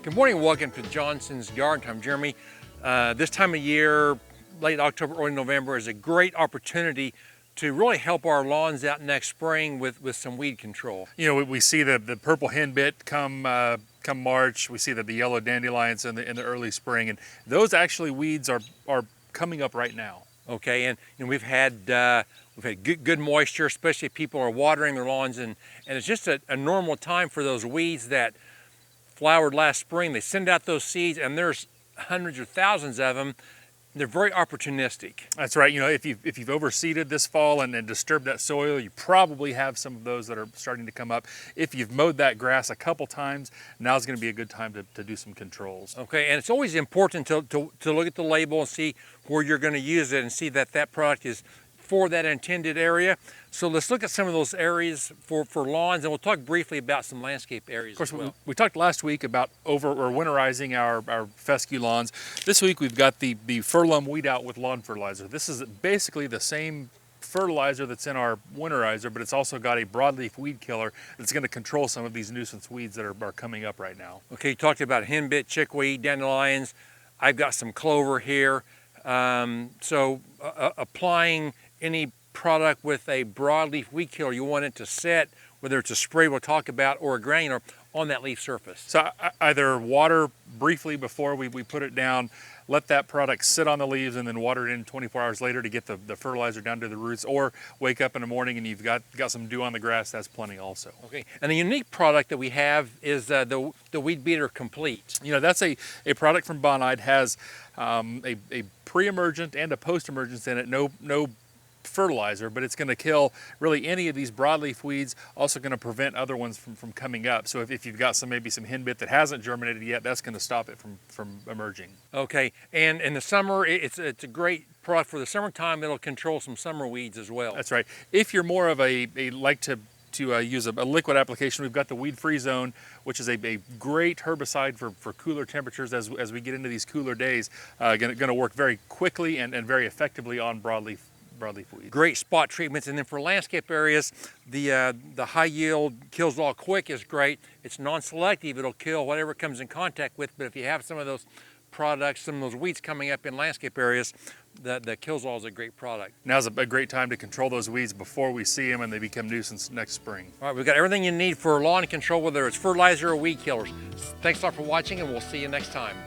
Good morning and welcome to Johnson's Garden. I'm Jeremy. This time of year, late October, early November, is a great opportunity to really help our lawns out next spring with some weed control. You know, we see the purple henbit come March. We see the yellow dandelions in the early spring, and those actually weeds are coming up right now. Okay, and we've had good moisture, especially if people are watering their lawns, and it's just a normal time for those weeds that flowered last spring. They send out those seeds, and there's hundreds or thousands of them. They're very opportunistic. That's right. You know, if you've overseeded this fall and disturbed that soil, you probably have some of those that are starting to come up. If you've mowed that grass a couple times, now's going to be a good time to do some controls. Okay, and it's always important to look at the label and see where you're going to use it and see that that product is for that intended area. So let's look at some of those areas for lawns, and we'll talk briefly about some landscape areas. Of course, we talked last week about winterizing our fescue lawns. This week we've got the Furlum Weed Out with Lawn Fertilizer. This is basically the same fertilizer that's in our winterizer, but it's also got a broadleaf weed killer that's going to control some of these nuisance weeds that are coming up right now. Okay, you talked about henbit, chickweed, dandelions. I've got some clover here. Applying any product with a broadleaf weed killer, you want it to set, whether it's a spray we'll talk about or a granular, on that leaf surface. So either water briefly before we put it down, let that product sit on the leaves, and then water it in 24 hours later to get the fertilizer down to the roots, or wake up in the morning and you've got some dew on the grass. That's plenty also. Okay, and the unique product that we have is the Weed Beater Complete. You know, that's a product from Bonide, has a pre-emergent and a post-emergence in it. No fertilizer, but it's going to kill really any of these broadleaf weeds, also going to prevent other ones from coming up. So if you've got maybe some henbit that hasn't germinated yet, that's going to stop it from emerging. Okay, and in the summer, it's a great product for the summertime. It'll control some summer weeds as well. That's right. If you're more of a like to use a liquid application, we've got the Weed Free Zone, which is a great herbicide for cooler temperatures as we get into these cooler days. Going to work very quickly and very effectively on broadleaf weeds. Great spot treatments. And then for landscape areas, the high yield kills all quick is great. It's non-selective. It'll kill whatever it comes in contact with, but if you have some of those products, some of those weeds coming up in landscape areas, the kills all is a great product. Now's a great time to control those weeds before we see them and they become nuisance next spring. All right, we've got everything you need for lawn control, whether it's fertilizer or weed killers. Thanks a lot for watching, and we'll see you next time.